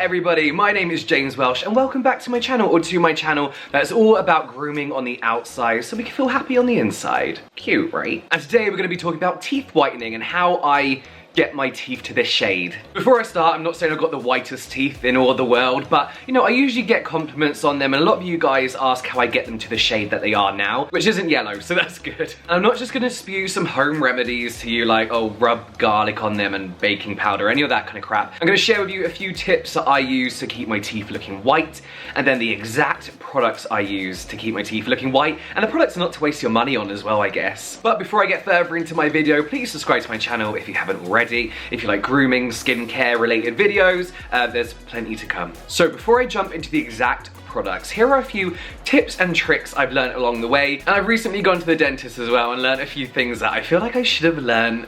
everybody, my name is James Welsh and welcome back to my channel, or to my channel that's all about grooming on the outside so we can feel happy on the inside. Cute, right? And today we're going to be talking about teeth whitening and how I get my teeth to this shade. Before I start, I'm not saying I've got the whitest teeth in all the world, but you know, I usually get compliments on them and a lot of you guys ask how I get them to the shade that they are now, which isn't yellow, so that's good. And I'm not just gonna spew some home remedies to you like, oh, rub garlic on them and baking powder, any of that kind of crap. I'm gonna share with you a few tips that I use to keep my teeth looking white, and then the exact products I use to keep my teeth looking white, and the products not to waste your money on as well, I guess. But before I get further into my video, please subscribe to my channel if you haven't already. If you like grooming, skincare related videos, there's plenty to come. So before I jump into the exact products, here are a few tips and tricks I've learned along the way. And I've recently gone to the dentist as well and learned a few things that I feel like I should have learned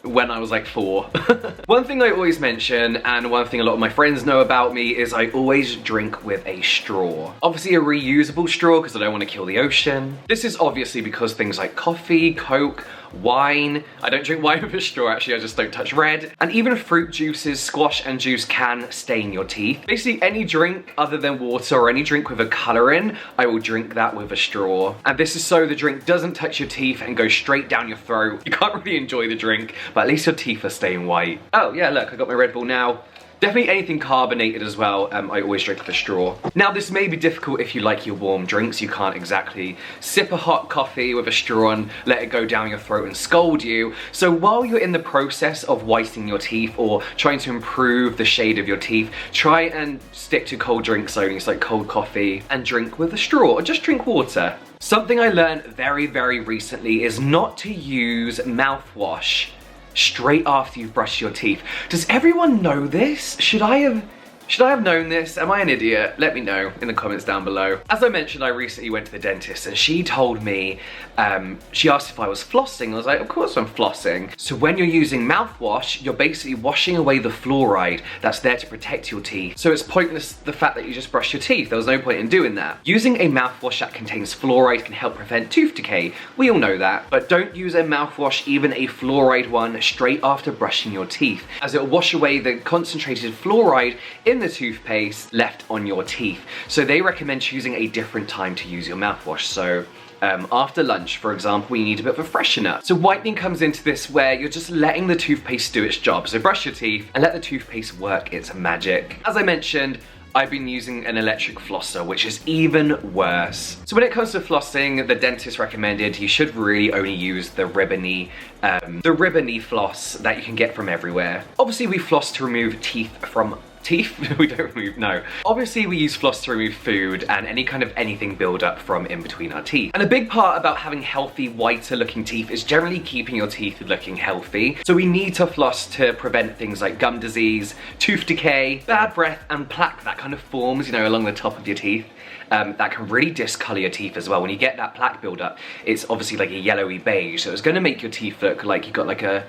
when I was like 4. One thing I always mention, and one thing a lot of my friends know about me, is I always drink with a straw. Obviously a reusable straw because I don't want to kill the ocean. This is obviously because things like coffee, Coke, wine, I don't drink wine with a straw actually, I just don't touch red, and even fruit juices, squash and juice can stain your teeth. Basically any drink other than water or any drink with a colour in, I will drink that with a straw. And this is so the drink doesn't touch your teeth and go straight down your throat. You can't really enjoy the drink, but at least your teeth are staying white. Oh yeah, look, I got my Red Bull now. Definitely anything carbonated as well, I always drink with a straw. Now this may be difficult if you like your warm drinks, you can't exactly sip a hot coffee with a straw and let it go down your throat and scald you. So while you're in the process of whitening your teeth or trying to improve the shade of your teeth, try and stick to cold drinks only, so like cold coffee, and drink with a straw or just drink water. Something I learned very recently is not to use mouthwash straight after you've brushed your teeth. Does everyone know this? Should I have known this? Am I an idiot? Let me know in the comments down below. As I mentioned, I recently went to the dentist and she told me, she asked if I was flossing. I was like, of course I'm flossing. So when you're using mouthwash, you're basically washing away the fluoride that's there to protect your teeth. So it's pointless the fact that you just brush your teeth. There was no point in doing that. Using a mouthwash that contains fluoride can help prevent tooth decay. We all know that. But don't use a mouthwash, even a fluoride one, straight after brushing your teeth, as it will wash away the concentrated fluoride in the toothpaste left on your teeth. So they recommend choosing a different time to use your mouthwash. So after lunch, for example, you need a bit of a freshener. So whitening comes into this where you're just letting the toothpaste do its job. So brush your teeth and let the toothpaste work its magic. As I mentioned, I've been using an electric flosser, which is even worse. So when it comes to flossing, the dentist recommended you should really only use the ribbony floss that you can get from everywhere. Obviously we floss to remove teeth from we don't remove, no. Obviously we use floss to remove food and any kind of anything build up from in between our teeth. And a big part about having healthy, whiter looking teeth is generally keeping your teeth looking healthy. So we need to floss to prevent things like gum disease, tooth decay, bad breath and plaque that kind of forms, you know, along the top of your teeth. That can really discolor your teeth as well. When you get that plaque build up, it's obviously like a yellowy beige, so it's gonna make your teeth look like you've got like a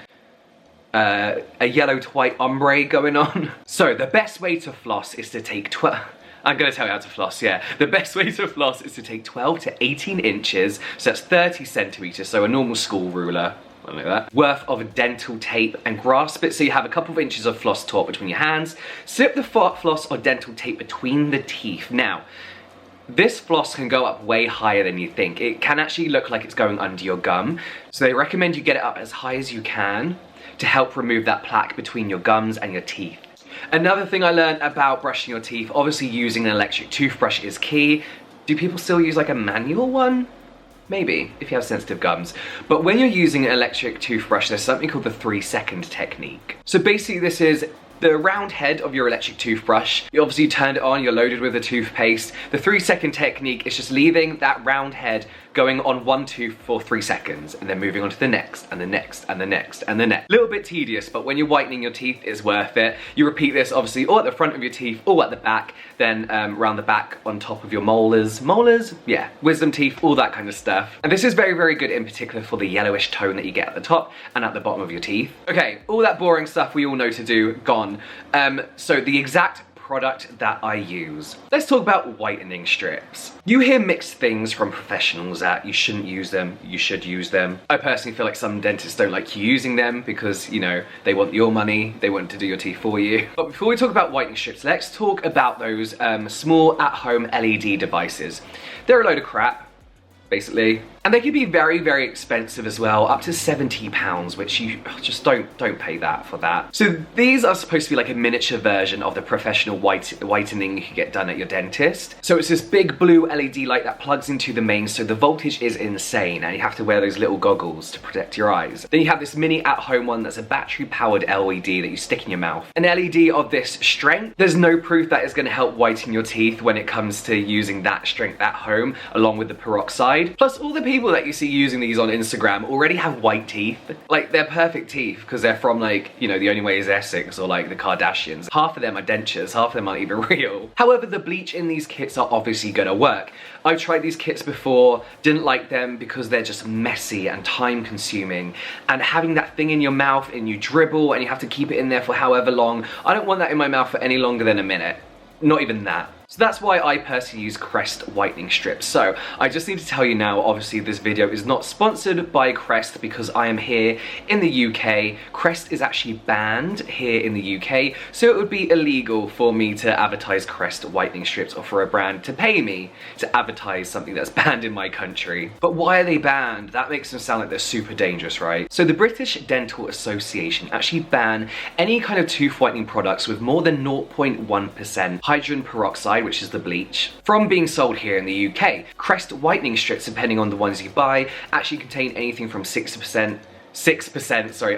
yellow to white ombre going on. So the best way to floss is to take I'm gonna tell you how to floss, yeah. The best way to floss is to take 12 to 18 inches, so that's 30 centimeters, so a normal school ruler, like that, worth of dental tape and grasp it so you have a couple of inches of floss taut between your hands. Slip the floss or dental tape between the teeth. Now, this floss can go up way higher than you think. It can actually look like it's going under your gum, so they recommend you get it up as high as you can to help remove that plaque between your gums and your teeth. Another thing I learned about brushing your teeth, obviously using an electric toothbrush is key. Do people still use like a manual one? Maybe, if you have sensitive gums. But when you're using an electric toothbrush, there's something called the 3-second technique. So basically this is the round head of your electric toothbrush. You obviously turned it on, you're loaded with the toothpaste. The 3-second technique is just leaving that round head going on one tooth for 3 seconds and then moving on to the next and the next and the next and the next. Little bit tedious, but when you're whitening your teeth, it's worth it. You repeat this obviously all at the front of your teeth, all at the back, then around the back on top of your molars. Molars? Yeah, wisdom teeth, all that kind of stuff. And this is very good in particular for the yellowish tone that you get at the top and at the bottom of your teeth. Okay, all that boring stuff we all know to do, gone. So the exact product that I use. Let's talk about whitening strips. You hear mixed things from professionals that you shouldn't use them, you should use them. I personally feel like some dentists don't like you using them because, you know, they want your money, they want to do your teeth for you. But before we talk about whitening strips, let's talk about those small at-home LED devices. They're a load of crap, basically. And they can be very, very expensive as well, up to £70, which you just don't pay that for that. So these are supposed to be like a miniature version of the professional whitening you can get done at your dentist. So it's this big blue LED light that plugs into the mains, so the voltage is insane, and you have to wear those little goggles to protect your eyes. Then you have this mini at-home one that's a battery-powered LED that you stick in your mouth. An LED of this strength, there's no proof that it's going to help whiten your teeth when it comes to using that strength at home, along with the peroxide. Plus, all the people that you see using these on Instagram already have white teeth. Like, they're perfect teeth because they're from, like, you know, The Only Way is Essex or like the Kardashians. Half of them are dentures, half of them aren't even real. However, the bleach in these kits are obviously gonna work. I've tried these kits before, didn't like them because they're just messy and time consuming, and having that thing in your mouth and you dribble and you have to keep it in there for however long. I don't want that in my mouth for any longer than a minute. Not even that. So that's why I personally use Crest Whitening Strips. So I just need to tell you now, obviously this video is not sponsored by Crest because I am here in the UK. Crest is actually banned here in the UK, so it would be illegal for me to advertise Crest Whitening Strips or for a brand to pay me to advertise something that's banned in my country. But why are they banned? That makes them sound like they're super dangerous, right? So the British Dental Association actually ban any kind of tooth whitening products with more than 0.1% hydrogen peroxide, which is the bleach, from being sold here in the UK. Crest Whitening Strips, depending on the ones you buy, actually contain anything from 6%,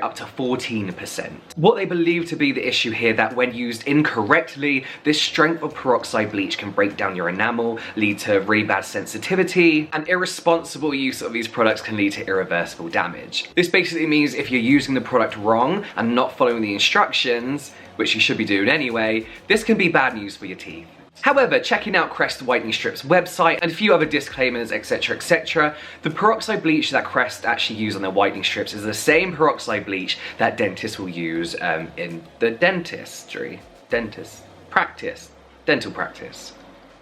up to 14%. What they believe to be the issue here, that when used incorrectly, this strength of peroxide bleach can break down your enamel, lead to really bad sensitivity, and irresponsible use of these products can lead to irreversible damage. This basically means if you're using the product wrong and not following the instructions, which you should be doing anyway, this can be bad news for your teeth. However, checking out Crest Whitening Strips website and a few other disclaimers, etc, the peroxide bleach that Crest actually use on their whitening strips is the same peroxide bleach that dentists will use in the dental practice.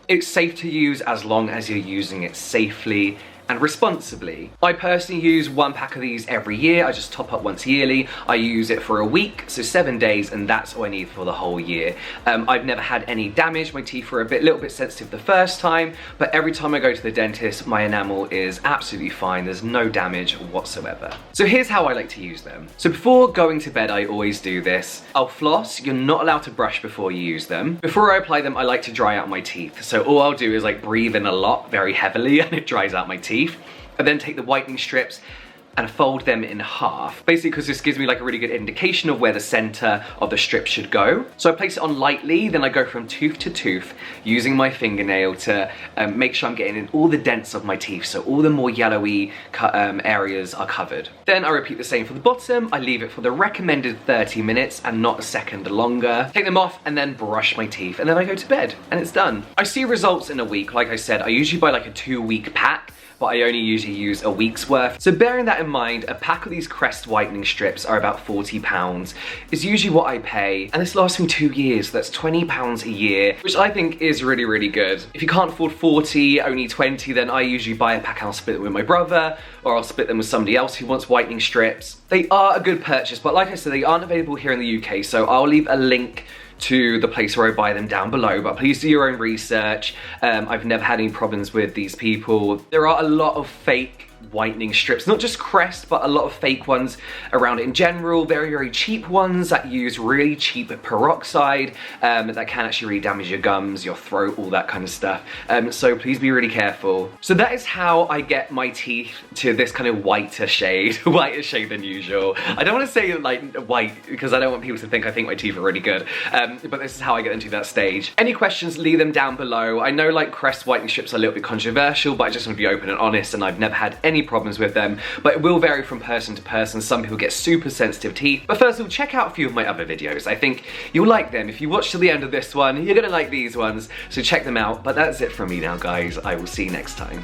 It's safe to use as long as you're using it safely and responsibly. I personally use 1 pack of these every year. I just top up once yearly. I use it for a week, so 7 days, and that's all I need for the whole year. I've never had any damage. My teeth were a little bit sensitive the first time, but every time I go to the dentist, my enamel is absolutely fine. There's no damage whatsoever. So here's how I like to use them. So before going to bed, I always do this. I'll floss. You're not allowed to brush before you use them. Before I apply them, I like to dry out my teeth. So all I'll do is like breathe in a lot, very heavily, and it dries out my teeth. And then take the whitening strips and fold them in half. Basically because this gives me like a really good indication of where the center of the strip should go. So I place it on lightly, then I go from tooth to tooth using my fingernail to make sure I'm getting in all the dents of my teeth, so all the more yellowy areas are covered. Then I repeat the same for the bottom. I leave it for the recommended 30 minutes and not a second longer. Take them off and then brush my teeth, and then I go to bed and it's done. I see results in a week. Like I said, I usually buy like a 2-week pack, but I only usually use a week's worth. So bearing that in mind, a pack of these Crest Whitening Strips are about £40. Is usually what I pay, and this lasts me 2 years, so that's £20 a year, which I think is really, really good. If you can't afford 40, only 20, then I usually buy a pack and I'll split them with my brother, or I'll split them with somebody else who wants whitening strips. They are a good purchase, but like I said, they aren't available here in the UK, so I'll leave a link to the place where I buy them down below, but please do your own research. I've never had any problems with these people. There are a lot of fake whitening strips, not just Crest, but a lot of fake ones around in general, very, very cheap ones that use really cheap peroxide that can actually really damage your gums, your throat, all that kind of stuff. So please be really careful. So that is how I get my teeth to this kind of whiter shade, whiter shade than usual. I don't want to say like white because I don't want people to think I think my teeth are really good, but this is how I get into that stage. Any questions, leave them down below. I know like Crest whitening strips are a little bit controversial, but I just want to be open and honest, and I've never had any problems with them, but it will vary from person to person. Some people get super sensitive teeth. But first of all, check out a few of my other videos. I think you'll like them. If you watch till the end of this one, you're gonna like these ones, so check them out. But that's it from me now, guys. I will see you next time.